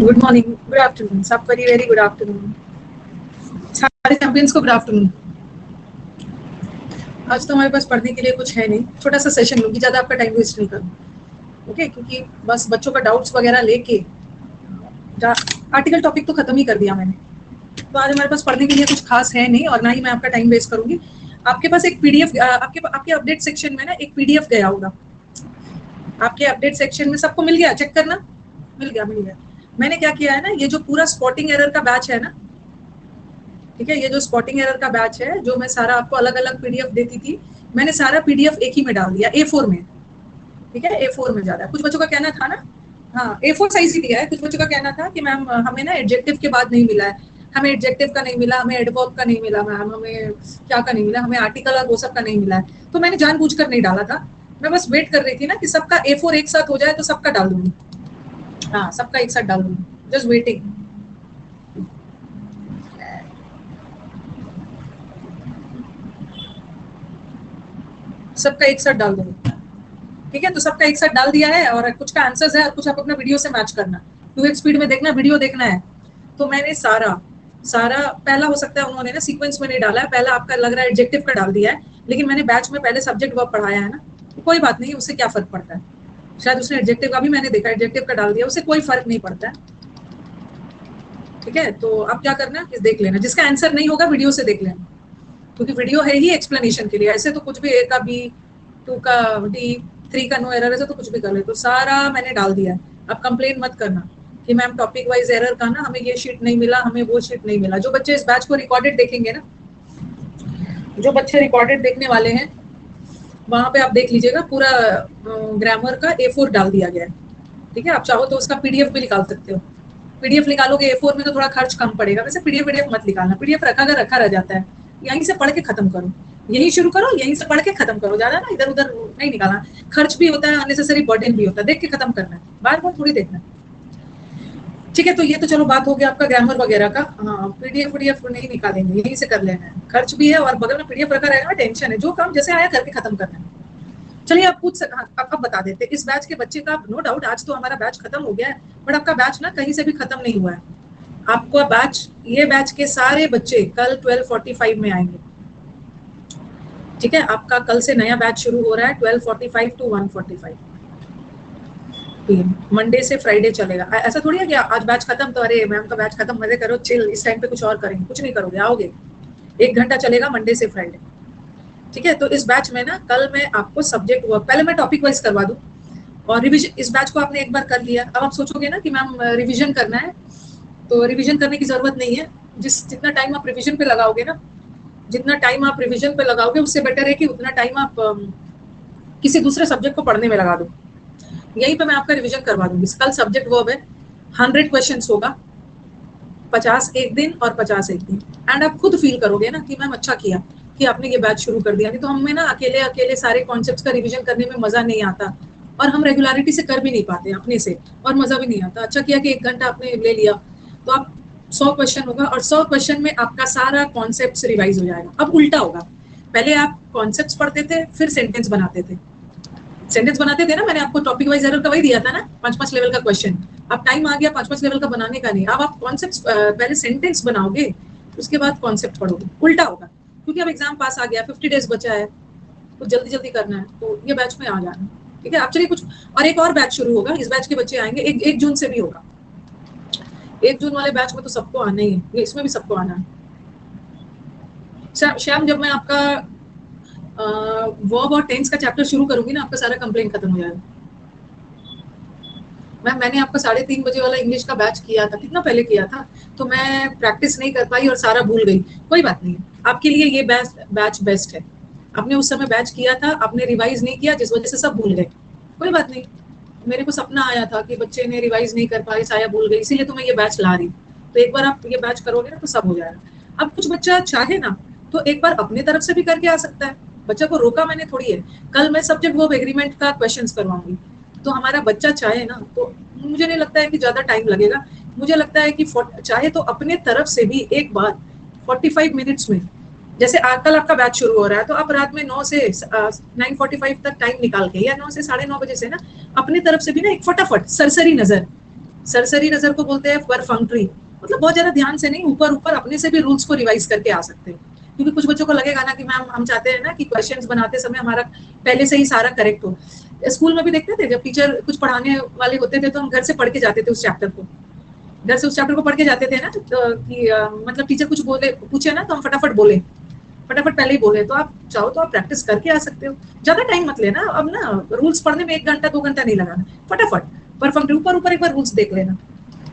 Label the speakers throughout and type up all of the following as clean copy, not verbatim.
Speaker 1: Good morning, good afternoon, सब very very good afternoon. सारे champions को गुड आफ्टरनून। आज तो हमारे पास पढ़ने के लिए कुछ है नहीं, छोटा सा सेशन लूंगी, ज़्यादा आपका टाइम वेस्ट नहीं करूँ, ओके? क्योंकि बस बच्चों का डाउट्स वगैरह लेके आर्टिकल टॉपिक तो खत्म ही कर दिया मैंने, तो आज हमारे पास पढ़ने के लिए कुछ खास है नहीं और ना ही मैं आपका टाइम वेस्ट करूंगी। आपके पास एक पीडीएफ, आपके अपडेट सेक्शन में ना एक पीडीएफ गया होगा, आपके अपडेट सेक्शन में सबको मिल गया? चेक करना। मिल गया। मैंने क्या किया है ना, ये जो पूरा स्पॉटिंग एरर का बैच है ना, ठीक है, ये जो स्पॉटिंग एरर का बैच है, जो मैं सारा आपको अलग अलग पीडीएफ देती थी, मैंने सारा पीडीएफ एक ही में डाल दिया, A4 में, ठीक है? A4 में ज्यादा। कुछ बच्चों का कहना था ना, हाँ A4 साइज ही दिया है। कुछ बच्चों का कहना था कि मैम हमें ना एडजेक्टिव के बाद नहीं मिला है, हमें एडजेक्टिव का नहीं मिला, हमें एडवर्ब का नहीं मिला मैम, हमें क्या का नहीं मिला, हमें आर्टिकल और वो सब का नहीं मिला है। तो मैंने जानबूझकर नहीं डाला था, मैं बस वेट कर रही थी ना कि सबका A4 एक साथ हो जाए तो सबका डाल दूंगी। हाँ, सबका एक साथ डाल दूंगी, जस्ट वेटिंग। सबका एक साथ डाल दूंगी, ठीक है? तो सबका एक साथ डाल दिया है और कुछ का आंसर्स है और कुछ आप अपना वीडियो से मैच करना, 2x स्पीड में देखना, वीडियो देखना है। तो मैंने सारा पहला हो सकता है उन्होंने ना सीक्वेंस में नहीं डाला है, पहला आपका लग रहा है एडजेक्टिव का डाल दिया है, लेकिन मैंने बैच में पहले सब्जेक्ट वर्ब पढ़ाया है ना, तो कोई बात नहीं, उससे क्या फर्क पड़ता है? शायद उसने एडजेक्टिव का भी, मैंने देखा एडजेक्टिव का डाल दिया, उससे कोई फर्क नहीं पड़ता है, ठीक है? तो आप क्या करना, देख लेना, जिसका आंसर नहीं होगा वीडियो से देख लेना, क्योंकि वीडियो है ही एक्सप्लेनेशन के लिए। ऐसे तो कुछ भी A का B, 2 का D, 3 का नो एरर, ऐसे तो कुछ भी कर ले। तो सारा मैंने डाल दिया है। अब कंप्लेन मत करना कि मैम टॉपिक वाइज एरर का ना, हमें ये शीट नहीं मिला, हमें वो शीट नहीं मिला। जो बच्चे इस बैच को रिकॉर्डेड देखेंगे ना, जो बच्चे रिकॉर्डेड देखने वाले हैं, वहां पे आप देख लीजिएगा, पूरा ग्रामर का A4 डाल दिया गया है, ठीक है? आप चाहो तो उसका PDF भी निकाल सकते हो। PDF निकालोगे A4 में तो थोड़ा खर्च कम पड़ेगा, वैसे PDF मत निकालना, PDF रखा रह जाता है। यहीं से पढ़ के खत्म करो, यहीं शुरू करो, यहीं से पढ़ के खत्म करो, ज्यादा ना इधर उधर नहीं निकालना, खर्च भी होता है, अननेसेसरी बर्डन भी होता है, देख के खत्म करना है, बार बार थोड़ी देखना है, ठीक है? तो ये तो चलो बात हो गया आपका ग्रामर वगैरह का। हाँ, PDF नहीं निकालेंगे, यहीं से कर लेना है, खर्च भी है और बगल में PDF रखा रहेगा, टेंशन है, जो काम जैसे आया करके खत्म करना है। चलिए आप पूछ अब बता देते, इस बैच के बच्चे का नो डाउट आज तो हमारा बैच खत्म हो गया है, बट आपका बैच ना कहीं से भी खत्म नहीं हुआ है। आपको बैच, ये बैच के सारे बच्चे कल 12:45 में आएंगे, ठीक है? आपका कल से नया बैच शुरू हो रहा है 12:45 to 1:45, मंडे से फ्राइडे चलेगा। ऐसा थोड़ी है कि आज बैच खत्म तो अरे मैम का बैच खत्म, मजे करो, चिल, इस टाइम पे कुछ और करेंगे, कुछ नहीं करोगे, आओगे 1 घंटा चलेगा मंडे से फ्राइडे, ठीक है? तो इस बैच में ना कल मैं आपको सब्जेक्ट वर्क, पहले मैं टॉपिक वाइज करवा दूं और रिविजन। इस बैच को आपने एक बार कर लिया, अब आप सोचोगे ना कि मैम रिविजन करना है, तो रिविजन करने की जरूरत नहीं है। जितना टाइम आप रिविजन पे लगाओगे ना, जितना टाइम आप रिविजन पे लगाओगे, उससे बेटर है कि उतना टाइम आप किसी दूसरे सब्जेक्ट को पढ़ने में लगा दो। यहीं पे मैं आपका रिविजन करवा दूंगी। कल सब्जेक्ट वर्ब है, 100 क्वेश्चन होगा, 50 एक दिन और 50 एक दिन, एंड आप खुद फील करोगे ना कि मैम अच्छा किया कि आपने ये बैच शुरू कर दिया, नहीं तो हमें ना अकेले सारे कॉन्सेप्ट्स का रिवीजन करने में मजा नहीं आता और हम रेगुलरिटी से कर भी नहीं पाते अपने से, और मजा भी नहीं आता। अच्छा किया कि 1 घंटा आपने ले लिया, तो आप 100 क्वेश्चन होगा और 100 क्वेश्चन में आपका सारा कॉन्सेप्ट रिवाइज हो जाएगा। अब उल्टा होगा, पहले आप कॉन्सेप्ट पढ़ते थे, फिर सेंटेंस बनाते थे, ना, मैंने आपको टॉपिक वाइज एरर का वही दिया था ना, 5-5 लेवल का क्वेश्चन। अब टाइम आ गया 5-5 लेवल का बनाने का नहीं, अब आप कॉन्सेप्ट पहले सेंटेंस बनाओगे, उसके बाद कॉन्सेप्ट पढ़ोगे, उल्टा होगा। क्योंकि अब एग्जाम पास आ गया, 50 डेज बचा है, तो जल्दी करना है, तो ये बैच में आ जाना, ठीक है? आप चलिए कुछ और, एक और बैच शुरू होगा, इस बैच के बच्चे आएंगे 1 जून से भी होगा। 1 जून वाले बैच में तो सबको आना ही है, इसमें भी सबको आना है। श्याम, जब मैं आपका वर्ब और टेंस का चैप्टर शुरू करूंगी ना, आपका सारा कंप्लेन खत्म हो जाएगा। मैंने आपका 3:30 बजे वाला इंग्लिश का बैच किया था, कितना पहले किया था, तो मैं प्रैक्टिस नहीं कर पाई और सारा भूल गई। कोई बात नहीं, आपके लिए ये बैच बेस्ट है। आपने उस समय बैच किया था, आपने रिवाइज नहीं किया, जिस वजह से सब भूल गए। कोई बात नहीं, मेरे को सपना आया था कि बच्चे ने रिवाइज नहीं कर पाए, साया भूल गई, इसीलिए तो मैं ये बैच ला रही। तो एक बार आप ये बैच करोगे ना तो सब हो जाएगा। अब कुछ बच्चा चाहे ना तो एक बार अपने तरफ से भी करके आ सकता है, बच्चा को रोका मैंने थोड़ी है। कल मैं सब्जेक्ट वर्ब एग्रीमेंट का क्वेश्चंस करवाऊंगी, तो हमारा बच्चा चाहे ना तो मुझे नहीं लगता है कि ज्यादा टाइम लगेगा। मुझे लगता है कि चाहे तो अपने तरफ से भी एक बार 45 मिनट्स में, जैसे कल आपका बैच शुरू हो रहा है, तो आप रात में 9 से 9:45 तक टाइम निकाल के, या 9 से 9:30 बजे से ना, अपने तरफ से भी ना एक फटाफट सरसरी नजर सरसरी नजर को बोलते हैं परफंक्ट्री, मतलब बहुत ज्यादा ध्यान से नहीं, ऊपर ऊपर अपने से भी रूल्स को रिवाइज करके आ सकते हैं। क्योंकि कुछ बच्चों को लगेगा ना कि मैम हम चाहते हैं ना कि क्वेश्चंस बनाते समय हमारा पहले से ही सारा करेक्ट हो। स्कूल में भी देखते थे, जब टीचर कुछ पढ़ाने वाले होते थे तो हम घर से पढ़ के जाते थे उस चैप्टर को, घर से उस चैप्टर को पढ़ के जाते थे ना, तो कि मतलब टीचर कुछ बोले पूछे ना तो हम फटाफट बोले, फटाफट पहले ही बोले। तो आप चाहो तो आप प्रैक्टिस करके आ सकते हो, ज्यादा टाइम मत लेना। अब ना रूल्स पढ़ने में 1 घंटा 2 घंटा नहीं लगाना, फटाफट परफॉर्म ऊपर ऊपर एक बार रूल्स देख लेना,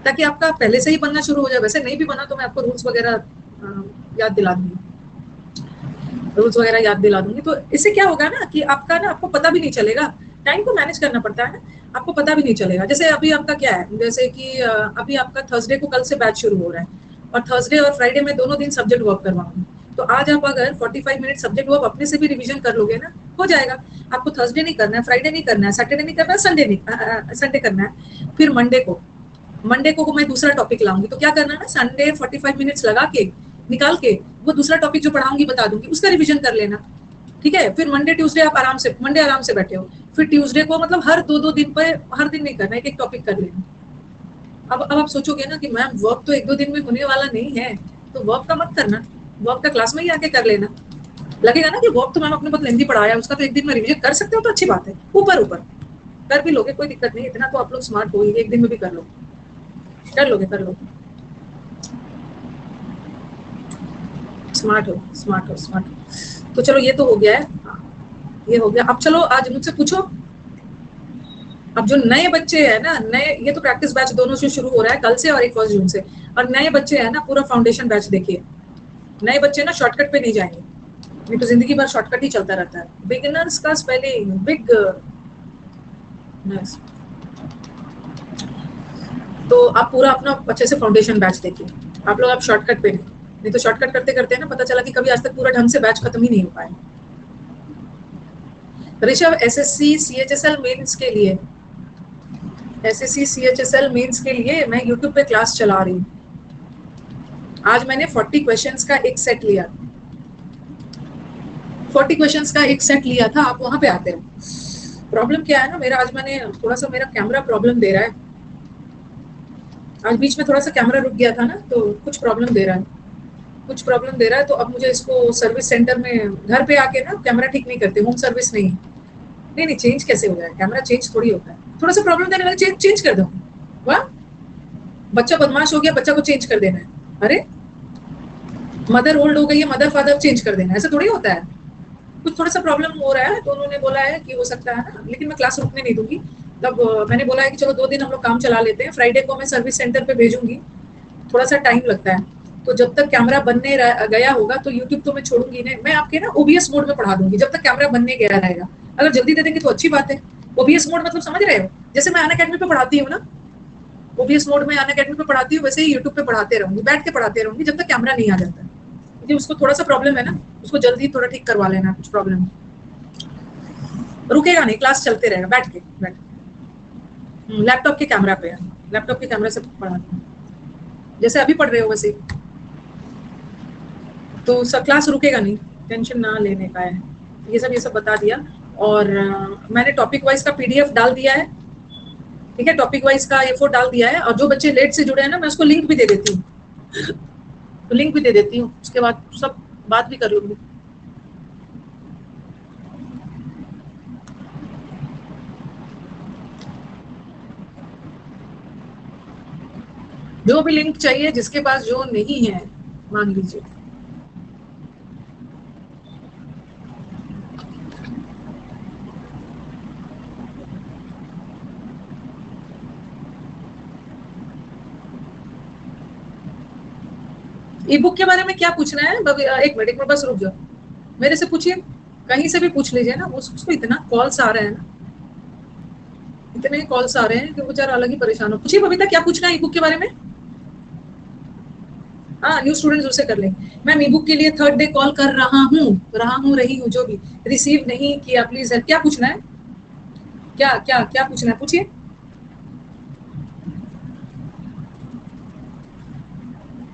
Speaker 1: ताकि आपका पहले से ही बनना शुरू हो जाए। वैसे नहीं भी बना तो मैं आपको रूल्स वगैरह याद दिला दूंगी, रूल्स वगैरह याद दिला दूंगी। तो इससे क्या होगा ना कि आपका ना, आपको पता भी नहीं चलेगा, टाइम को मैनेज करना पड़ता है ना, आपको पता भी नहीं चलेगा। जैसे अभी आपका क्या है, जैसे कि अभी आपका थर्सडे को कल से बैच शुरू हो रहा है, और थर्सडे और फ्राइडे में दोनों दिन सब्जेक्ट वर्क करवाऊंगी। तो आज आप अगर 45 मिनट सब्जेक्ट वर्क अपने से भी रिवीजन कर लोगे ना, हो जाएगा। आपको थर्सडे नहीं करना है, फ्राइडे नहीं करना है, सैटरडे नहीं करना है, संडे नहीं, संडे करना है। फिर मंडे को मैं दूसरा टॉपिक लाऊंगी। तो क्या करना है ना, संडे 45 मिनट्स लगा के निकाल के वो दूसरा टॉपिक जो पढ़ाऊंगी बता दूंगी, उसका रिवीजन कर लेना। ठीक है, फिर मंडे ट्यूसडे आप आराम से, मंडे आराम से बैठे हो, फिर ट्यूसडे को मतलब हर 2-2 दिन पे, हर दिन नहीं करना, एक एक टॉपिक कर लेना। अब आप सोचोगे ना कि मैम वर्क तो 1-2 दिन में होने वाला नहीं है, तो वर्क का मत करना, वर्क का क्लास में ही आके कर लेना। लगेगा ना कि वर्क तो मैम अपने बहुत लेंथी पढ़ाया, उसका तो एक दिन में रिवीजन कर सकते हो तो अच्छी बात है, ऊपर ऊपर कर भी लोगे, कोई दिक्कत नहीं। इतना तो आप लोग स्मार्ट हो ही, एक दिन में भी कर लो, कर लोगे, कर लोगे, स्मार्ट हो, स्मार्ट हो, स्मार्ट हो। तो चलो ये तो हो गया है, ये हो गया। अब चलो आज मुझसे पूछो, अब जो नए बच्चे हैं ना, नए, ये तो प्रैक्टिस बैच दोनों से शुरू हो रहा है कल से और 1 जून से, और नए बच्चे हैं ना, पूरा फाउंडेशन बैच देखिए। नए बच्चे ना शॉर्टकट पे नहीं जाएंगे, नहीं तो जिंदगी भर शॉर्टकट ही चलता रहता है। बिगिनर्स का स्पेलिंग बिग, तो आप पूरा अपना अच्छे से फाउंडेशन बैच देखिए। आप लोग आप शॉर्टकट पे नहीं तो शॉर्टकट करते करते ना पता चला कि कभी आज तक पूरा ढंग से बैच खत्म ही नहीं हो पाया। ऋषभ, एसएससी सीएचएसएल मेंस के लिए, एसएससी सीएचएसएल मेंस के लिए मैं यूट्यूब पे क्लास चला रही हूँ। आज मैंने 40 क्वेश्चंस का एक सेट लिया, 40 क्वेश्चंस का एक सेट लिया था। आप वहां पे आते हो। प्रॉब्लम क्या है ना मेरा, आज मैंने थोड़ा सा, मेरा कैमरा प्रॉब्लम दे रहा है, आज बीच में थोड़ा सा कैमरा रुक गया था ना, तो कुछ प्रॉब्लम दे रहा है, कुछ प्रॉब्लम दे रहा है। तो अब मुझे इसको सर्विस सेंटर में, घर पे आके ना कैमरा ठीक नहीं करते, होम सर्विस नहीं, नहीं नहीं चेंज कैसे हो जाए, कैमरा चेंज थोड़ी होता है। थोड़ा सा प्रॉब्लम देने लगा, चेंज कर दो। वाह, बच्चा बदमाश हो गया, बच्चा को चेंज कर देना है। अरे मदर ओल्ड हो गई है, मदर फादर चेंज कर देना, ऐसा थोड़ी होता है। कुछ थोड़ा सा प्रॉब्लम हो रहा है, तो उन्होंने बोला है कि हो सकता है ना, लेकिन मैं क्लास रुकने नहीं दूंगी। तब मैंने बोला है कि चलो 2 दिन हम लोग काम चला लेते हैं, फ्राइडे को मैं सर्विस सेंटर पे भेजूंगी। थोड़ा सा टाइम लगता है, तो जब तक कैमरा बनने गया होगा तो यूट्यूब तो मैं छोड़ूंगी नहीं, मैं आपके ना ओबीएस मोड में पढ़ा दूंगी जब तक कैमरा बनने गया रहेगा। अगर जल्दी दे देंगे तो अच्छी बात है। ओबीएस मोड मतलब समझ रहे हो, जैसे मैं अनअकैडमी पे पढ़ाती हूँ ना, ओबीएस मोड में अनअकैडमी पे पढ़ाती हूँ, वैसे ही यूट्यूब पे पढ़ाते रहूंगी, बैठ के पढ़ाते रहूंगी जब तक कैमरा नहीं आ जाता। क्योंकि उसको थोड़ा सा प्रॉब्लम है ना, उसको जल्दी थोड़ा ठीक करवा लेना, कुछ प्रॉब्लम रुकेगा नहीं, क्लास चलते रहेगा, बैठ के लैपटॉप के कैमरा पे, लैपटॉप के कैमरा से पढ़ाते हैं जैसे अभी पढ़ रहे हो वैसे, तो क्लास रुकेगा नहीं, टेंशन ना लेने का है। ये सब बता दिया। और मैंने टॉपिक वाइज का पीडीएफ डाल दिया है, ठीक है, टॉपिक वाइज का A4 डाल दिया है। और जो बच्चे लेट से जुड़े हैं ना, मैं उसको लिंक भी दे देती हूँ, तो लिंक भी दे देती हूँ, उसके बाद सब बात भी कर लूंगी। जो भी लिंक चाहिए, जिसके पास जो नहीं है मांग लीजिए। ई बुक के बारे में क्या पूछना है, एक मिनट बस रुक जाओ, मेरे से पूछिए, कहीं से भी पूछ लीजिए ना। उसको इतना कॉल्स आ रहे हैं ना, इतने कॉल्स आ रहे हैं कि बेचारा अलग ही परेशान हो। पूछिए बबीता, क्या पूछना है ई बुक के बारे में। हाँ, न्यू स्टूडेंट्स उससे कर लें। मैम ई बुक के लिए 3rd डे कॉल कर रही हूँ, जो भी रिसीव नहीं किया प्लीज। क्या पूछना है, क्या क्या क्या पूछना है, पूछिए।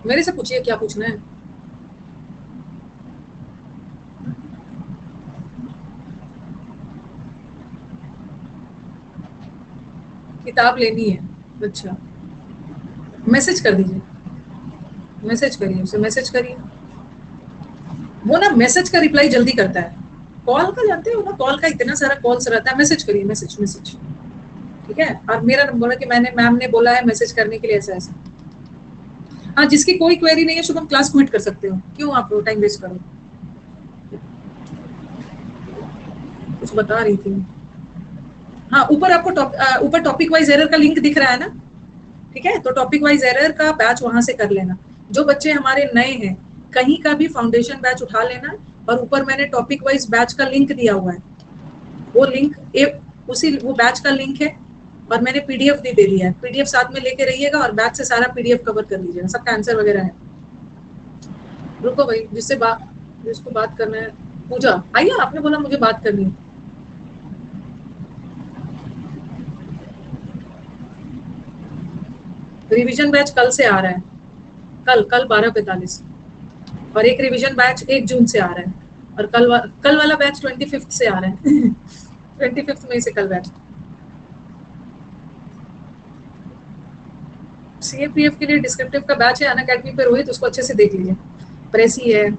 Speaker 1: मेरे से पूछिए क्या पूछना है। किताब लेनी है, अच्छा। मैसेज कर दीजिए, मैसेज करिए उसे, मैसेज करिए। वो ना मैसेज का रिप्लाई जल्दी करता है, कॉल का जानते हो ना, कॉल का इतना सारा कॉल्स रहता है। मैसेज करिए, मैसेज मैसेज, ठीक है। और मेरा नंबर है कि मैंने, मैम ने बोला है मैसेज करने के लिए ऐसा ऐसा। हाँ, जिसकी कोई क्वेरी नहीं है शुभम, क्लास क्विट कर सकते हो, क्यों आप टाइम वेस्ट करो। कुछ बता रही थी। हाँ, ऊपर आपको ऊपर टॉपिक वाइज एरर का लिंक दिख रहा है ना, ठीक है। तो टॉपिक वाइज एरर का बैच वहां से कर लेना। जो बच्चे हमारे नए हैं, कहीं का भी फाउंडेशन बैच उठा लेना, और ऊपर मैंने टॉपिक वाइज बैच का लिंक दिया हुआ है। वो लिंक उसी वो बैच का लिंक है, और मैंने पीडीएफ भी दे दिया है। पीडीएफ साथ में लेके रहिएगा, और बैच से सारा पीडीएफ कवर कर लीजिएगा, सबका आंसर वगैरह है। रुको भाई, जिसको बात करना है, पूजा आइए, आपने बोला मुझे बात करनी है। रिवीजन बैच कल से आ रहा है, कल 12:45, और एक रिवीजन बैच 1 जून से आ रहा है, और कल वाला बैच 25 से आ रहा है 25 मई से कल बैच। सीएपीएफ के लिए डिस्क्रिप्टिव का बैच है अनअकैडमी पे रोहित, उसको अच्छे से देख लीजिए। प्रेसी है।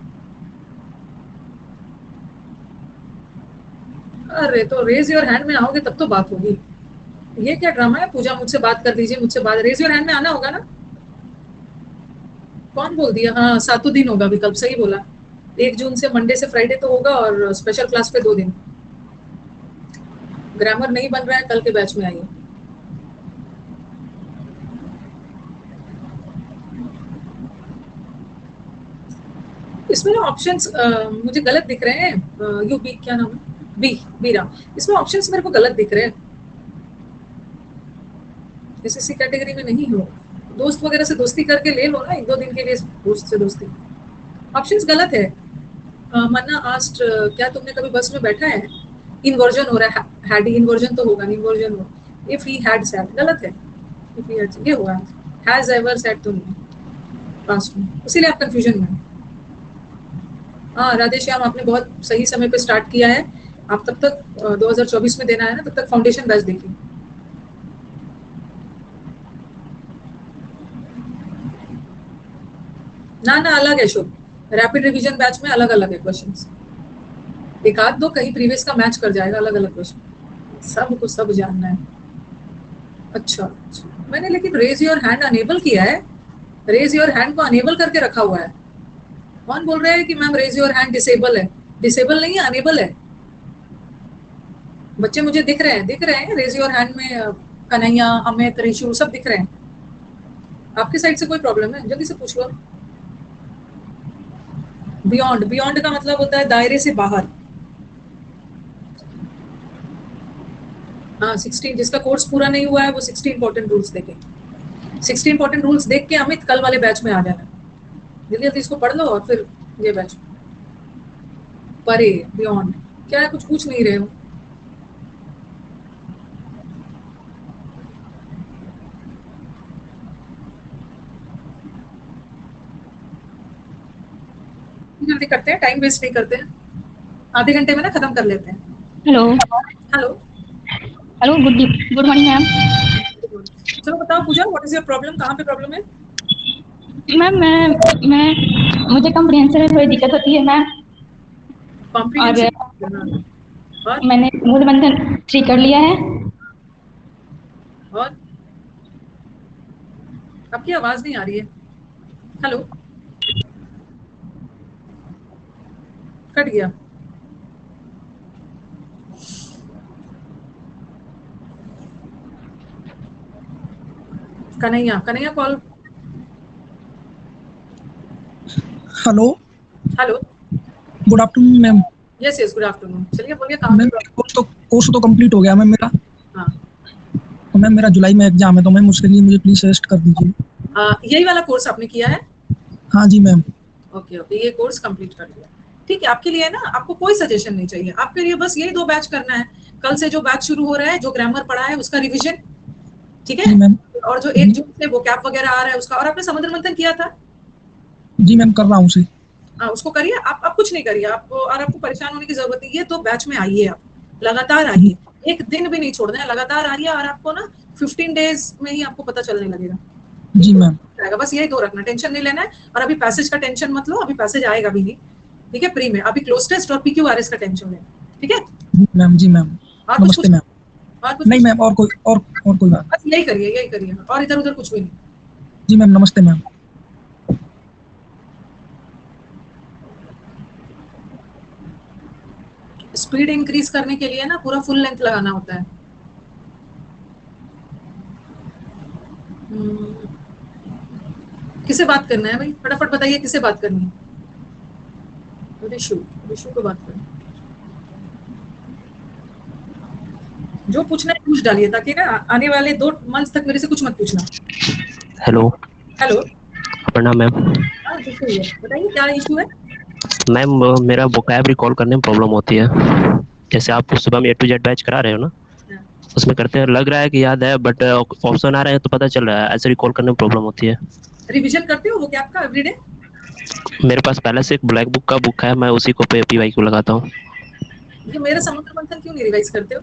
Speaker 1: अरे तो रेज योर हैंड में आओगे तब तो बात होगी। ये क्या ड्रामा है, पूजा मुझसे बात कर दीजिए, मुझसे बात, रेज योर हैंड में आना होगा ना। कौन बोल दिया, हाँ 7 दिन होगा विकल्प, सही बोला। 1 जून से मंडे से फ्राइडे तो होगा, और स्पेशल क्लास पे 2 दिन। ग्रामर नहीं बन रहा है, कल के बैच में आइए। इसमें ना ऑप्शंस मुझे गलत दिख रहे हैं। यू बी, क्या नाम है, बीरा। इसमें ऑप्शंस मेरे को गलत दिख रहे हैं। एसएससी कैटेगरी में नहीं हो, दोस्त वगैरह से दोस्ती करके ले लो ना 1-2 दिन के लिए, दोस्त से दोस्ती। ऑप्शंस गलत है। मन्ना आस्ट, क्या तुमने कभी बस में बैठा है। इन्वर्जन हो रहा है, हैड, इन्वर्जन तो होगा, इन्वर्जन हो। इफ ही हैड सैड, गलत है। इफ ही हैड, ये हुआ, हैज एवर सैड तो नहीं पास्ट में, इसीलिए आप कंफ्यूजन में। हाँ राधे श्याम, आपने बहुत सही समय पे स्टार्ट किया है। आप तब तक 2024 में देना है ना, तब तक फाउंडेशन बैच देखिए। ना अलग है शुभ, रैपिड रिवीजन बैच में अलग अलग है क्वेश्चंस। एक आध दो कहीं प्रीवियस का मैच कर जाएगा, अलग अलग क्वेश्चन, सबको सब जानना है। अच्छा, मैंने लेकिन रेज योर हैंड अनेबल किया है, रेज योर हैंड को अनेबल करके रखा हुआ है। कौन बोल रहा है कि ma'am raise your hand disable है। डिसेबल नहीं है, अनेबल है। बच्चे मुझे दिख रहे हैं रेज योर हैंड में। कन्हैया, अमित, ऋषु सब दिख रहे हैं। आपकी साइड से कोई प्रॉब्लम है, जल्दी से पूछ लो। बियॉन्ड, बियॉन्ड का मतलब होता है दायरे से बाहर। हाँ 16, जिसका कोर्स पूरा नहीं हुआ है वो 16 इंपॉर्टेंट रूल्स देखे। 16 इंपॉर्टेंट रूल्स देख के अमित कल वाले बैच में आ जाना, जल्दी जल्दी इसको पढ़ लो, और फिर ये बैच। परे, बियॉन्ड क्या है, कुछ पूछ नहीं रहे हो। जल्दी करते हैं, टाइम वेस्ट नहीं करते हैं, आधे घंटे में ना खत्म कर लेते हैं।
Speaker 2: Hello
Speaker 1: hello
Speaker 2: hello, good morning ma'am.
Speaker 1: चलो बताओ पूजा, व्हाट इज योर प्रॉब्लम, कहाँ पे प्रॉब्लम है।
Speaker 2: मैम मैं मुझे कॉम्प्रिहेंशन में थोड़ी दिक्कत होती है मैम, और
Speaker 1: कॉम्प्रिहेंसिव, और
Speaker 2: मैंने मूल बंधन 3 कर लिया है।
Speaker 1: और आपकी आवाज नहीं आ रही है। हेलो, कट गया। Kanhaiya, Kanhaiya call.
Speaker 3: Hello,
Speaker 1: hello,
Speaker 3: good afternoon ma'am.
Speaker 1: Yes yes, good afternoon. चलिए बोलिए, कहाँ पे
Speaker 3: मैम
Speaker 1: प्रॉब्लम।
Speaker 3: कोर्स तो कंप्लीट हो गया मैम मेरा।
Speaker 1: हाँ,
Speaker 3: तो मैम मेरा जुलाई में एग्जाम है, तो मैम उसके लिए मुझे प्लीज सजेस्ट कर दीजिए।
Speaker 1: यही वाला कोर्स आपने किया है।
Speaker 3: हाँ जी मैम।
Speaker 1: ओके ओके, ये कोर्स कंप्लीट कर लिया, ठीक है। आपके लिए ना, आपको कोई सजेशन नहीं चाहिए, आपके लिए बस यही 2 बैच करना है। कल से जो बैच शुरू हो रहा है, जो ग्रामर पढ़ा है उसका रिवीजन, ठीक है।
Speaker 3: जी मैम।
Speaker 1: और जो 1 जून से वो कैप वगैरह आ रहा है उसका, और आपने समुद्र मंथन किया था।
Speaker 3: जी मैम, कर रहा हूँ उसे।
Speaker 1: उसको करिए, आप कुछ नहीं करिए आप, और आपको परेशान होने की जरूरत नहीं है। तो बैच में आइए, आप लगातार आइए, एक दिन भी नहीं छोड़ना है, लगातार आइए, और आपको ना 15 डेज में ही आपको पता चलने लगेगा।
Speaker 3: जी मैम।
Speaker 1: आएगा, बस यही दो रखना, टेंशन नहीं लेना है। और अभी पैसेज का टेंशन मत लो, अभी पैसेज आएगा भी नहीं, ठीक है, प्री में। अभी क्लोज टेस्ट और PQRS का टेंशन लेना, ठीक है।
Speaker 3: जी मैम। जी मैम।
Speaker 1: और कुछ
Speaker 3: नमस्ते मैम।
Speaker 1: और कुछ
Speaker 3: नहीं मैम, और कोई बात।
Speaker 1: बस यही करिए, यही करिए, और इधर उधर कुछ भी नहीं।
Speaker 3: जी मैम, नमस्ते मैम।
Speaker 1: स्पीड इंक्रीज करने के लिए ना पूरा फुल लेंथ लगाना होता है। किसे बात करना है भाई, फटाफट बताइए किसे बात करनी है। रिशु, रिशु को बात करनी, जो पूछना है पूछ डालिए, ताकि ना आने वाले 2 मंथ तक मेरे से कुछ मत पूछना।
Speaker 4: हेलो।
Speaker 1: हेलो।
Speaker 4: प्रणाम मैम।
Speaker 1: हाँ कुछ नहीं है, बताइए क्या इशू है।
Speaker 4: मैम मेरा वोकैब रिकॉल करने में प्रॉब्लम होती है। जैसे आप सुबह में A to Z बैच करा रहे हो ना, उसमें करते हैं लग रहा है कि याद है, बट ऑप्शन आ रहे हैं तो पता चल रहा है, ऐसे रिकॉल करने में प्रॉब्लम होती है।
Speaker 1: रिवीजन करते हो वो क्या आपका एवरीडे।
Speaker 4: मेरे पास पहले से एक ब्लैक बुक का बुक है, मैं उसी को पे PYQ लगाता हूँ।
Speaker 1: ये मेरा समुद्र मंथन क्यों नहीं रिवाइज करते हो।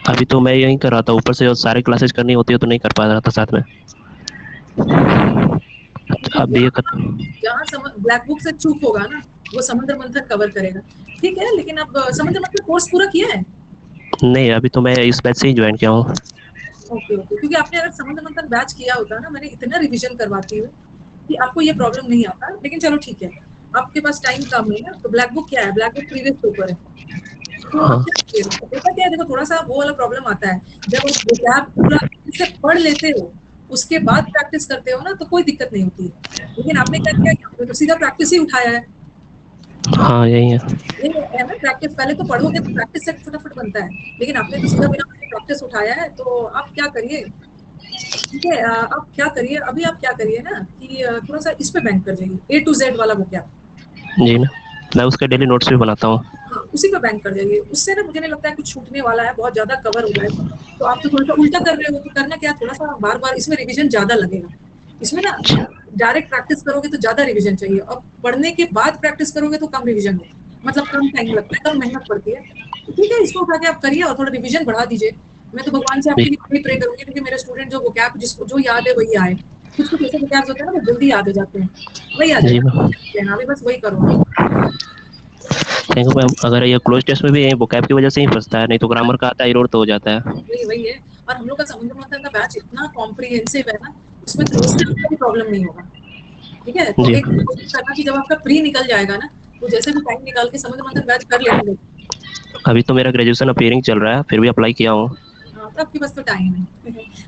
Speaker 4: अभी तो मैं यही कर रहा था, ऊपर से सारी क्लासेस करनी होती है तो नहीं कर पा रहा था साथ में। अब ये कर...
Speaker 1: जहाँ ब्लैक बुक से चूक होगा ना, वो समुद्र मंथन कवर करेगा, ठीक है। लेकिन अब समुद्र मंथन कोर्स पूरा किया है।
Speaker 4: नहीं, अभी तो मैं इस बैच से ही ज्वाइन किया हूँ।
Speaker 1: ओके ओके, क्योंकि आपने अगर समुद्र मंथन बैच किया होता ना, मैंने इतना रिवीजन करवाती हूँ कि आपको ये प्रॉब्लम नहीं आता। लेकिन चलो ठीक है, आपके पास टाइम कम है ना, तो ब्लैक बुक क्या है, ब्लैक बुक प्रीवियस पेपर है। तो
Speaker 4: हाँ।
Speaker 1: देखा क्या है, देखो थोड़ा सा वो वाला प्रॉब्लम आता है, जब आप वोकैब पूरा से पढ़ लेते हो उसके बाद प्रैक्टिस करते हो ना, तो कोई दिक्कत नहीं होती है। लेकिन आपने क्या किया, आपने तो सीधा प्रैक्टिस ही उठाया है।
Speaker 4: हाँ यही है।
Speaker 1: ये है ना, प्रैक्टिस पहले तो पढ़ोगे तो प्रैक्टिस से फटाफट बनता है। लेकिन आपने तो सीधा बिना प्रैक्टिस उठाया है, तो आप क्या करिए, ठीक है, आप क्या करिए, अभी आप क्या करिए ना कि थोड़ा सा इस पे बैंक कर जाइए, A to Z वाला बुक है।
Speaker 4: जी ना, मैं उसके डेली नोट्स भी बनाता हूँ।
Speaker 1: हाँ, उसी पे बैंक कर जाइए, उससे ना मुझे नहीं लगता है कुछ छूटने वाला है, बहुत ज्यादा कवर हो जाएगा। तो आप तो थोड़ा सा उल्टा कर रहे हो, तो करना क्या, थोड़ा सा बार बार इसमें रिवीजन ज्यादा लगेगा। इसमें ना डायरेक्ट प्रैक्टिस करोगे तो ज्यादा रिवीजन चाहिए, और पढ़ने के बाद प्रैक्टिस करोगे तो कम रिवीजन होगा, मतलब कम टाइम लगता है, कम मेहनत पड़ती है। तो ठीक है, इसको उठा के आप करिए और थोड़ा रिवीजन बढ़ा दीजिए। मैं तो भगवान से आपके लिए वही प्रे करूंगी, क्योंकि मेरे स्टूडेंट जो वोकैब जिसको जो याद है वही आए। कुछ कुछ ऐसे वोकैब्स होते हैं ना वो जल्दी याद हो जाते हैं, वही आ
Speaker 4: जी
Speaker 1: जाएगा।
Speaker 4: मैम।
Speaker 1: अभी बस वही करो आप।
Speaker 4: Thank you ma'am. अगर ये क्लोज टेस्ट में भी यही वोकैब की वजह से ही फंसता है, नहीं तो ग्रामर का आता है, एरर तो हो जाता है।
Speaker 1: वही वही है। और हम लोग का समुद्र मंथन का बैच इतना कॉम्प्रिहेंसिव है ना, उसमें क्लोज टेस्ट का भी प्रॉब्लम नहीं होगा, ठीक है। तो
Speaker 4: जी।
Speaker 1: एक कोशिश करना कि जब आपका प्री निकल जाएगा ना, तो जैसे भी टाइम निकाल के समुद्र मंथन बैच कर लेना।
Speaker 4: अभी तो मेरा ग्रेजुएशन अपीयरिंग चल रहा है, फिर भी अप्लाई किया हूँ।
Speaker 1: हाँ, तो आपके पास तो टाइम है।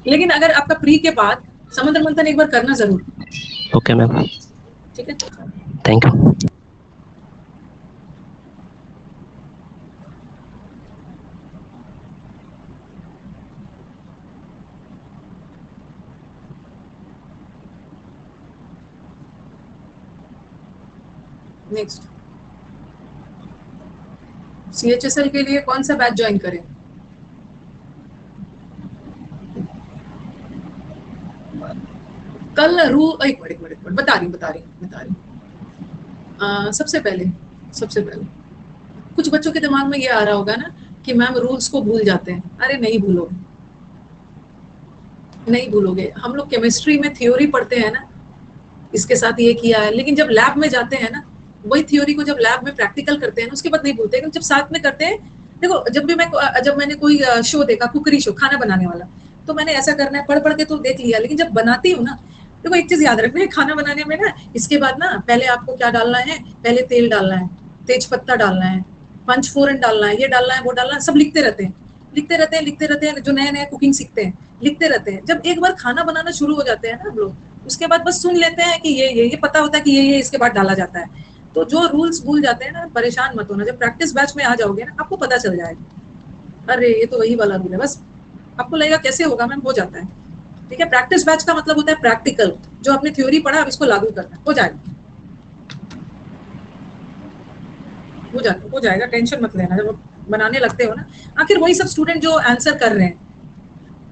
Speaker 1: लेकिन अगर आपका प्री के बाद समुद्र मंथन एक बार करना जरूर,
Speaker 4: ओके मैम,
Speaker 1: ठीक है।
Speaker 4: Thank you.
Speaker 1: नेक्स्ट, CHSL के लिए कौन सा बैच ज्वाइन करें। कल एक मिनट बता रही हूँ। सबसे पहले कुछ बच्चों के दिमाग में ये आ रहा होगा ना कि मैम रूल्स को भूल जाते हैं। अरे नहीं भूलोगे, नहीं भूलोगे। हम लोग केमिस्ट्री में थ्योरी पढ़ते हैं ना, इसके साथ ये किया है, लेकिन जब लैब में जाते हैं ना, वही थ्योरी को जब लैब में प्रैक्टिकल करते हैं उसके बाद नहीं भूलते। लेकिन जब साथ में करते हैं, देखो जब मैंने कोई शो देखा, कुकरी शो, खाना बनाने वाला, तो मैंने ऐसा करना है पढ़ पढ़ के तो देख लिया, लेकिन जब बनाती हूँ ना, देखो एक चीज याद रखना है, खाना बनाने में ना इसके बाद ना पहले आपको क्या डालना है, पहले तेल डालना है, तेज पत्ता डालना है, पंचफोरन डालना है, ये डालना है, वो डालना है, सब लिखते रहते हैं, लिखते रहते हैं। जो नए नए कुकिंग सीखते हैं लिखते रहते हैं। जब एक बार खाना बनाना शुरू हो जाते हैं ना हम लोग, उसके बाद बस सुन लेते हैं कि ये पता होता है कि ये इसके बाद डाला जाता है। तो जो रूल्स भूल जाते हैं ना, परेशान मत होना, जब प्रैक्टिस बैच में आ जाओगे ना आपको पता चल जाएगा, अरे ये तो वही वाला रूल है, बस आपको लगेगा कैसे होगा मैम, हो जाता है, ठीक है। प्रैक्टिस बैच का मतलब होता है प्रैक्टिकल, जो आपने थ्योरी पढ़ा अब इसको लागू करना, हो जाएगा, हो जाएगा, टेंशन मत लेना। जब बनाने लगते हो ना, आखिर वही सब स्टूडेंट जो आंसर कर रहे हैं,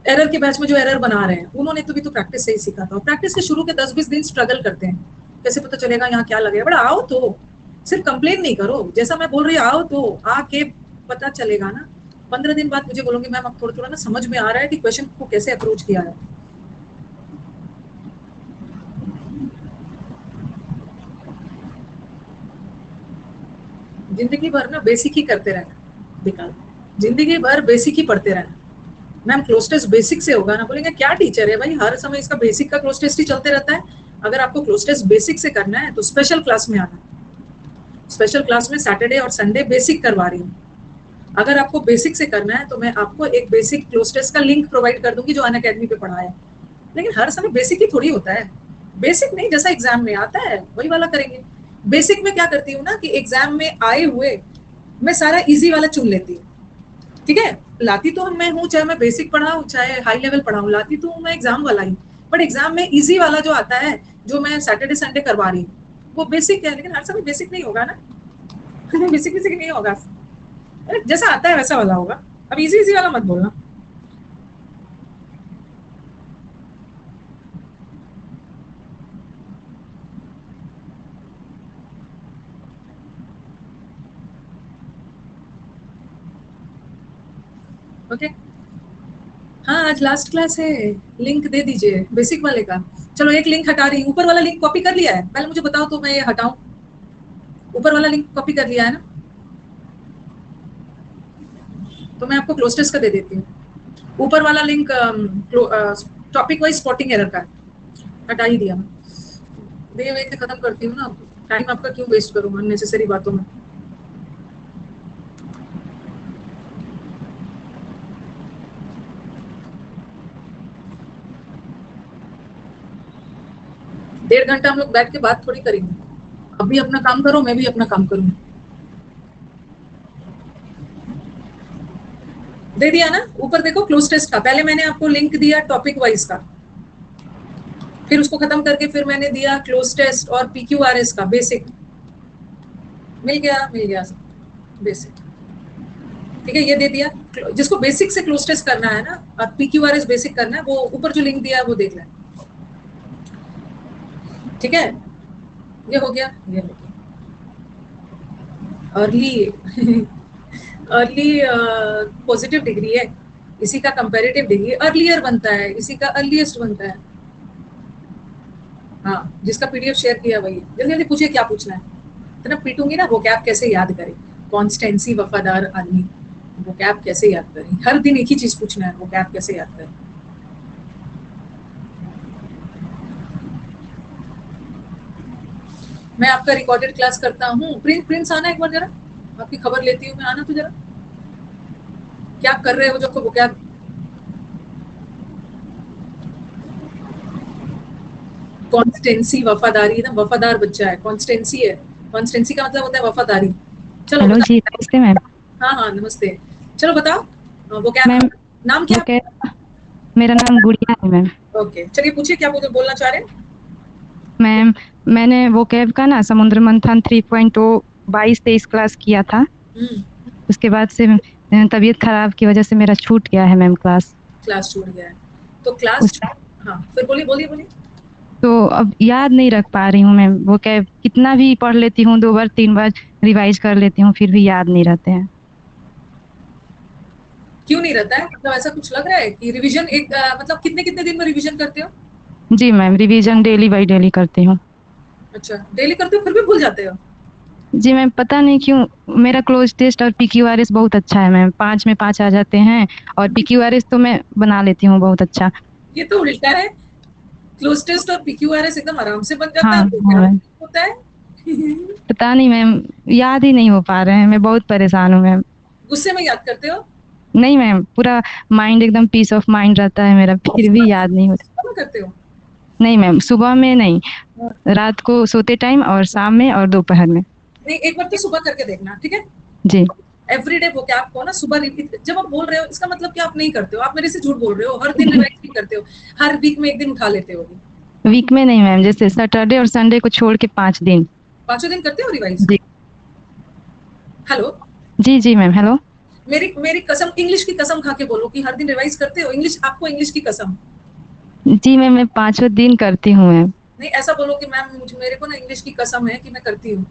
Speaker 1: एरर के बैच में जो एरर बना रहे हैं, उन्होंने तो भी तो प्रैक्टिस से ही सीखा था। प्रैक्टिस के शुरू के 10-20 दिन स्ट्रगल करते हैं, कैसे पता चलेगा यहाँ क्या लगेगा, बड़ा आओ तो, सिर्फ कंप्लेन नहीं करो, जैसा मैं बोल रही हूँ आओ तो आके पता चलेगा ना। 15 दिन बाद मुझे बोलोगे मैम अब थोड़ा थोड़ा ना समझ में आ रहा है कि क्वेश्चन को कैसे अप्रोच किया है। जिंदगी भर ना बेसिक ही करते रहना, विकास, जिंदगी भर बेसिक ही पढ़ते रहना। मैम क्लोज टेस्ट बेसिक से होगा ना, बोलेंगे क्या टीचर है भाई, हर समय इसका बेसिक का क्लोज टेस्ट ही चलते रहता है। अगर आपको क्लोज टेस्ट बेसिक से करना है तो स्पेशल क्लास में आना, स्पेशल क्लास में सैटरडे और संडे बेसिक करवा रही हूँ। अगर आपको बेसिक से करना है तो मैं आपको एक बेसिक क्लोज टेस्ट का लिंक प्रोवाइड कर दूंगी जो अनअकैडमी पे पढ़ा है। लेकिन हर समय बेसिक ही थोड़ी होता है, बेसिक नहीं जैसा एग्जाम में आता है वही वाला करेंगे। बेसिक में क्या करती हूँ ना कि एग्जाम में आए हुए मैं सारा इजी वाला चुन लेती हूँ, ठीक है। लाती तो मैं हूँ, चाहे मैं बेसिक पढ़ाऊँ चाहे हाई लेवल पढ़ाऊँ, लाती तो मैं एग्जाम वाला ही, बट एग्जाम में इजी वाला जो आता है जो मैं सैटरडे संडे करवा रही हूँ वो बेसिक है। लेकिन हर समय बेसिक नहीं होगा ना, बेसिक बेसिक नहीं होगा, जैसा आता है वैसा वाला होगा। अब इजी इजी वाला मत बोलना। ओके हाँ, आज लास्ट क्लास है, लिंक दे दीजिए बेसिक वाले का। चलो एक लिंक हटा रही हूँ, ऊपर वाला लिंक कॉपी कर लिया है, पहले मुझे बताओ तो मैं ये हटाऊं। ऊपर वाला लिंक कॉपी कर लिया है ना, तो मैं आपको क्लोज टेस्ट का दे देती हूँ। ऊपर वाला link topic wise spotting error का हटा ही दिया मैं। दे वे खत्म करती हूँ ना, टाइम आपका क्यों वेस्ट करूँ अननेसेसरी बातों में। डेढ़ घंटा हम लोग बैठ के बात थोड़ी करेंगे, अभी अपना काम करो मैं भी अपना काम करूँ। दे दिया ना, ऊपर देखो क्लोज टेस्ट का, पहले मैंने आपको लिंक दिया टॉपिक वाइज का, फिर उसको खत्म करके फिर मैंने दिया क्लोज टेस्ट और PQRS का बेसिक। मिल गया बेसिक, ठीक है। ये दे दिया, जिसको बेसिक से क्लोज टेस्ट करना है ना और PQRS बेसिक करना है वो ऊपर जो लिंक दिया है वो देख लें, ठीक है। ये हो गया, ये हो गया। अर्ली अर्ली पॉजिटिव डिग्री है, इसी का कंपैरेटिव डिग्री अर्लियर बनता है, इसी का अर्लीस्ट बनता है। हाँ, जिसका PDF शेयर किया वही। जल्दी जल्दी पूछिए क्या पूछना है, इतना पीटूंगी ना। वो कैप कैसे याद करें, कॉन्स्टेंसी वफादार आदमी, वो कैप कैसे याद करें, हर दिन एक ही चीज पूछना है, वो कैप कैसे याद करें। मैं आपका रिकॉर्डेड क्लास करता हूँ। प्रिंस आना एक बार जरा, आपकी खबर लेती हूँ मैं, आना तो जरा। क्या कर रहे हो जो को क्या कॉन्स्टेंसी वफादारी ना, वफादार बच्चा है, कॉन्स्टेंसी है। कॉन्स्टेंसी का मतलब होता है वफादारी। चलो
Speaker 5: हेलो जी, नमस्ते मैम।
Speaker 1: हाँ हाँ नमस्ते, चलो बताओ वो क्या
Speaker 5: मैम
Speaker 1: नाम क्या?
Speaker 5: मेरा नाम गुड़िया है मैम।
Speaker 1: ओके चलिए पूछिए क्या बोलना चाह रहे हैं।
Speaker 5: मैम मैंने वो कैब का ना समुद्र मंथन 3.0 22-23 क्लास किया था। उसके बाद से तबीयत खराब की वजह से मेरा छूट गया है मैम, क्लास
Speaker 1: छूट गया है। तो क्लास हाँ फिर बोलिए।
Speaker 5: तो अब याद नहीं रख पा रही हूँ मैम, वो कैब कितना भी पढ़ लेती हूँ, 2 बार 3 बार रिवाइज कर लेती हूँ, फिर भी याद नहीं रहते हैं।
Speaker 1: क्यों नहीं रहता है, मतलब ऐसा कुछ लग रहा है कि रिवीजन एक मतलब कितने दिन में रिवीजन करते हो?
Speaker 5: जी ma'am, revision daily by daily करती हूँ।
Speaker 1: अच्छा डेली करते हो फिर भी भूल जाते हो?
Speaker 5: जी मैम, पता नहीं क्यों। मेरा क्लोज टेस्ट और PQRS बहुत अच्छा है मैम, 5 में 5 आ जाते हैं, और PQRS तो मैं बना लेती हूँ बहुत अच्छा।
Speaker 1: ये तो उल्टा है, क्लोज टेस्ट और PQRS एकदम आराम से बन जाता
Speaker 5: हाँ,
Speaker 1: है, क्या
Speaker 5: हाँ
Speaker 1: होता है?
Speaker 5: पता नहीं मैम, याद ही नहीं हो पा रहे हैं, मैं बहुत परेशान हूँ मैम।
Speaker 1: गुस्से में याद करते हो?
Speaker 5: नहीं मैम, पूरा माइंड एकदम पीस ऑफ माइंड रहता है मेरा, फिर भी याद नहीं होता।
Speaker 1: करते हो?
Speaker 5: नहीं मैम, सुबह में नहीं, रात को सोते टाइम और शाम में और दोपहर में।
Speaker 1: नहीं एक बार तो सुबह करके देखना, ठीक है।
Speaker 5: जी
Speaker 1: एवरीडे वो क्या आपको ना सुबह रिपीट, जब आप बोल रहे हो इसका मतलब कि आप नहीं करते हो, आप मेरे से झूठ बोल रहे हो, हर दिन रिवाइज नहीं करते हो, हर वीक में एक दिन उठा लेते हो।
Speaker 5: वीक में नहीं मैम, जैसे सैटरडे और संडे को छोड़ के 5 दिन।
Speaker 1: 5 दिन करते हो रिवाइज?
Speaker 5: जी
Speaker 1: हेलो
Speaker 5: जी जी मैम, हेलो।
Speaker 1: मेरी कसम, इंग्लिश की कसम खा के बोलो कि हर दिन रिवाइज करते हो इंग्लिश, आपको इंग्लिश की कसम।
Speaker 5: जी मैम, मैं 5 दिन करती हूँ मैम।
Speaker 1: नहीं ऐसा बोलो कि मैम मुझे मेरे को ना इंग्लिश की कसम है कि मैं करती हूँ।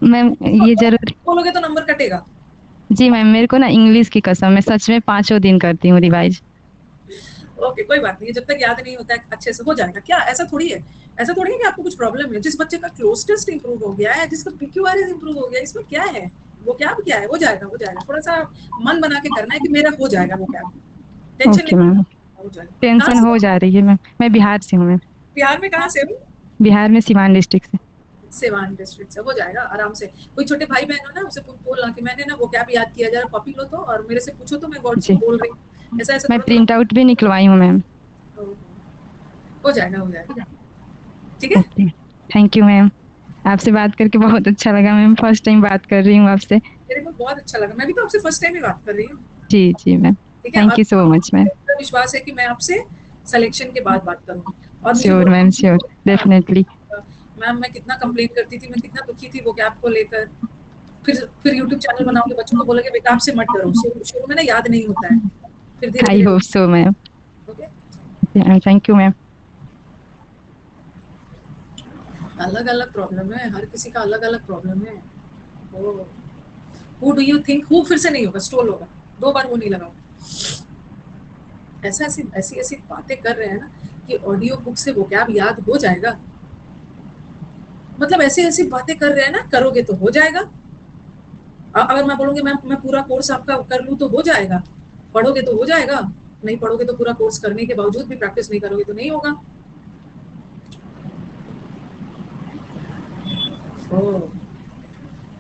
Speaker 5: मैम ये जरूर
Speaker 1: बोलोगे तो नंबर कटेगा।
Speaker 5: जी मैम, मेरे को ना इंग्लिश की कसम, मैं सच में 5 दिन करती हूँ रिवाइज।
Speaker 1: ओके कोई बात नहीं, जब तक याद नहीं होता है अच्छे से हो जाएगा। क्या ऐसा थोड़ी है, ऐसा थोड़ी है कि आपको कुछ प्रॉब्लम है। जिस बच्चे का क्लोज टेस्ट इंप्रूव हो गया है, जिसका पीक्यूआरएस इंप्रूव हो गया, इसमें क्या है? वो क्या है, हो जाएगा, हो जाएगा। थोड़ा सा मन बना के करना है कि मेरा हो जाएगा वो क्या, टेंशन
Speaker 5: ओके
Speaker 1: नहीं,
Speaker 5: मैम,
Speaker 1: हो जाएगा।
Speaker 5: टेंशन हो जा रही है मैम। मैं बिहार से हूँ मैम।
Speaker 1: बिहार में कहाँ से हो?
Speaker 5: बिहार में सिवान डिस्ट्रिक्ट से।
Speaker 1: सिवान डिस्ट्रिक्ट से, हो जाएगा आराम से। कोई छोटे भाई बहन हो ना, उसे बोलना कि मैंने ना वो क्या याद किया, जरा कॉपी लो तो और मेरे से पूछो तो मैं वर्ड्स
Speaker 5: जी,
Speaker 1: को बोल रही हूँ। ऐसा ऐसा
Speaker 5: मैं
Speaker 1: थोड़ा
Speaker 5: प्रिंट आउट भी निकलवाई हूँ मैम।
Speaker 1: हो जाएगा, हो जाएगा। ठीक है,
Speaker 5: ओके, थैंक यू मैम। आपसे बात करके बहुत अच्छा लगा मैम। फर्स्ट टाइम बात कर रही हूँ आपसे।
Speaker 1: मेरे को बहुत अच्छा लगा। मैं भी तो आपसे फर्स्ट टाइम ही बात कर रही हूँ।
Speaker 5: जी जी मैम,
Speaker 1: ठीक है,
Speaker 5: थैंक
Speaker 1: और
Speaker 5: यू सो मच मैम।
Speaker 1: मुझे विश्वास है कि मैं आपसे सिलेक्शन के बाद बात करूंगी। और मुझे
Speaker 5: sure ma'am, sure, definitely.
Speaker 1: Ma'am मैं कितना कंप्लेन करती थी, मैं कितना दुखी थी वो कैब को लेकर। फिर यूट्यूब चैनल बनाओगे, बच्चों को बोलोगे बेटा आपसे मत डरो। शुरू में ना याद नहीं होता है, फिर धीरे
Speaker 5: आई
Speaker 1: धीरे।
Speaker 5: Hope so ma'am.
Speaker 1: Okay,
Speaker 5: thank you ma'am.
Speaker 1: अलग अलग प्रॉब्लम है, हर किसी का अलग अलग प्रॉब्लम है। Who do you think, who फिर से नहीं होगा, स्टोल होगा। 2 बार वो नहीं लगाओ। ऐसी ऐसी बातें कर रहे हैं ना कि ऑडियो बुक से वो क्या याद हो जाएगा। मतलब ऐसी बातें कर रहे हैं ना, करोगे तो हो जाएगा। अगर मैं बोलूंगी मैं पूरा कोर्स आपका कर लूं तो हो जाएगा, पढ़ोगे तो हो जाएगा, नहीं पढ़ोगे तो पूरा कोर्स करने के बावजूद भी प्रैक्टिस नहीं करोगे तो नहीं होगा।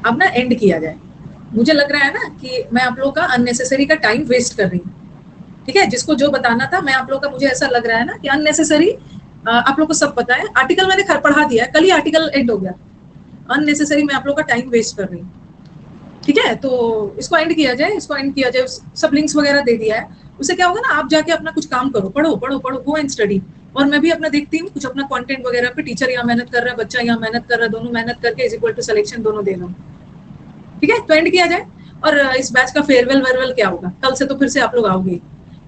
Speaker 1: अब ना एंड किया जाए। मुझे लग रहा है ना कि मैं आप लोगों का अननेसेसरी का टाइम वेस्ट कर रही हूँ। ठीक है, जिसको जो बताना था मैं आप लोग का, मुझे ऐसा लग रहा है ना कि अननेसेसरी। आप लोग को सब पता है, आर्टिकल मैंने पढ़ा दिया है, कल ही आर्टिकल एंड हो गया। अननेसेसरी मैं आप लोग का टाइम वेस्ट कर रही हूँ। ठीक है, तो इसको एंड किया जाए, इसको एंड किया जाए। सब लिंक्स वगैरह दे दिया है। उससे क्या होगा ना, आप जाके अपना कुछ काम करो, पढ़ो पढ़ो पढ़ो, गो एंड स्टडी। और मैं भी अपना देखती हूँ कुछ अपना कंटेंट वगैरह पे। टीचर यहाँ मेहनत कर रहा है, बच्चा यहाँ मेहनत कर रहा है, दोनों मेहनत करके इज इक्वल टू सिलेक्शन दोनों दे रहा हूँ। ठीक है, तो एंड किया जाए। और इस बैच का फेयरवेल वेयरवेल क्या होगा, कल से तो फिर से आप लोग आओगे।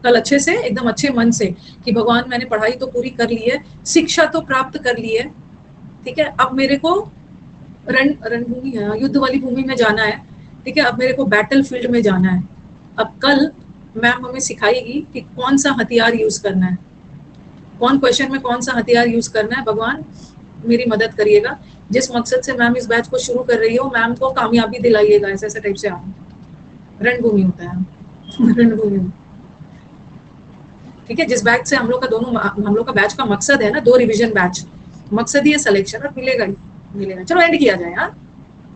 Speaker 1: कल अच्छे से, एकदम अच्छे मन से कि भगवान मैंने पढ़ाई तो पूरी कर ली है, शिक्षा तो प्राप्त कर ली है। ठीक है, अब मेरे को रणभूमि है, युद्ध वाली भूमि में जाना है। ठीक है, अब मेरे को बैटल फील्ड में जाना है। अब कल मैम हमें सिखाएगी कि कौन सा हथियार यूज करना है, कौन क्वेश्चन में कौन सा हथियार यूज करना है। भगवान मेरी मदद करिएगा। जिस मकसद से मैम इस बैच को शुरू कर रही हो, मैम को कामयाबी दिलाइएगा। ऐसे टाइप से आऊँ, रणभूमि होता है रणभूमि। ठीक है, जिस बैच से हम लोग का बैच का मकसद है ना, 2 रिवीजन बैच, मकसद ही है सिलेक्शन, और मिलेगा ही मिलेगा। चलो एंड किया जाए। हाँ,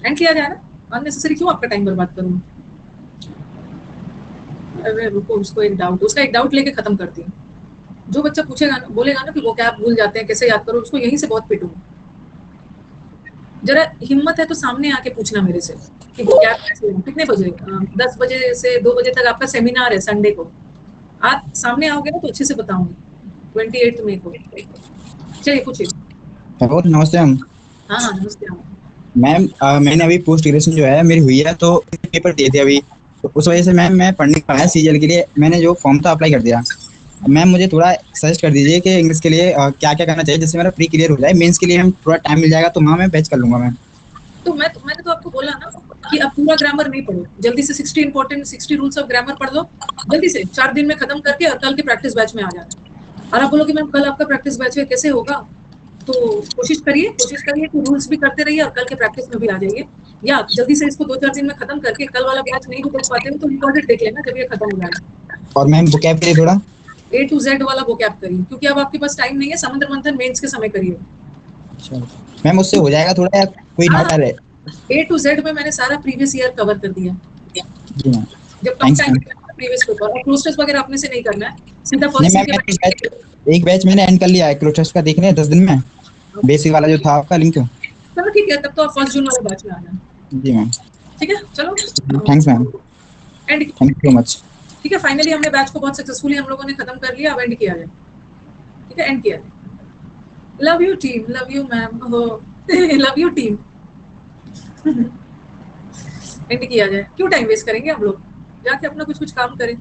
Speaker 1: एंड किया जाए ना, अननेसेसरी क्यों आपका टाइम बर्बाद करूँ। अरे रुको, उसका एक डाउट लेके खत्म करती हूँ। जो बच्चा पूछेगा ना, बोलेगा ना कि वो क्या भूल जाते हैं, कैसे याद करो, उसको यहीं से बहुत पिटूंगा। जरा हिम्मत है तो सामने आके पूछना मेरे से कि वो क्या कितने बजे, 10 बजे से 2 बजे तक आपका सेमिनार है संडे को। आप सामने आओगे ना तो अच्छे से बताऊंगी। 28 मई को। चलिए पूछिए।
Speaker 6: हेलो, नमस्ते मैम।
Speaker 1: हाँ हाँ, नमस्ते
Speaker 6: मैम, मैंने अभी पोस्ट ग्रेजुएशन जो है मेरी हुई है, तो पेपर दिए थे अभी, तो उस वजह से मैम मैं पढ़ नहीं पाया सीजीएल के लिए। मैंने जो फॉर्म था अप्लाई कर दिया। मैम मुझे थोड़ा सजेस्ट कर दीजिए कि इंग्लिश के लिए क्या क्या करना चाहिए जिससे मेरा प्री क्लियर हो जाए। मेंस के लिए हम थोड़ा टाइम मिल जाएगा तो वहाँ मैं बैच कर लूंगा मैम।
Speaker 1: तो मैंने तो आपको बोला ना कि अब पूरा ग्रामर नहीं पढ़ो, जल्दी से 60 रूल्स ऑफ ग्रामर पढ़ लो जल्दी से, 4 दिन में खत्म करके, और कल के प्रैक्टिस बैच में आ जाना। और आप बोलो कि मैम कल आपका प्रैक्टिस बैच है, कैसे होगा। तो कोशिश करिए कि रूल्स भी करते रहिए और कल के प्रैक्टिस में भी आ जाइए। या जल्दी से इसको 2-4 दिन में खत्म करके, कल वाला बैच नहीं भी देख पाते हो तो रिकॉर्डेड देख लेना जब ये खत्म हो जाएगा।
Speaker 6: और मैम वोकैब के लिए थोड़ा
Speaker 1: A to Z वाला वोकैब करिए, क्योंकि अब आपके पास टाइम नहीं है। समुद्र मंथन मेंस के समय करिए।
Speaker 6: मैम, उससे हो जाएगा थोड़ा, कोई डाउट आ रहा है?
Speaker 1: A to Z में मैंने सारा प्रीवियस ईयर कवर कर दिया।
Speaker 6: जी मैम,
Speaker 1: जब कम टाइम प्रीवियस पेपर, और क्लोज टेस्ट वगैरह अपने से नहीं करना है, सीधा
Speaker 6: नहीं
Speaker 1: फर्स्ट
Speaker 6: मैम, एक बैच मैंने एंड कर लिया है, क्लोज टेस्ट का देखने 10 दिन में, बेसिक वाला जो था आपका लिंक।
Speaker 1: चलो ठीक है, तब तो आप 1 जून वाले बैच में आ जाना।
Speaker 6: जी मैम,
Speaker 1: ठीक है, चलो
Speaker 6: thanks ma'am,
Speaker 1: and.
Speaker 6: Thank you so much.
Speaker 1: ठीक है, फाइनली हमने बैच को बहुत सक्सेसफुली हम लोगों ने खत्म कर लिया। अब एंड किया जाए। ठीक है, एंड किया जाए। Love you team, love you ma'am, हो लव यू टीम। एंड किया जाए। क्यों टाइम वेस्ट करेंगे हम लोग, जाके अपना कुछ काम करें।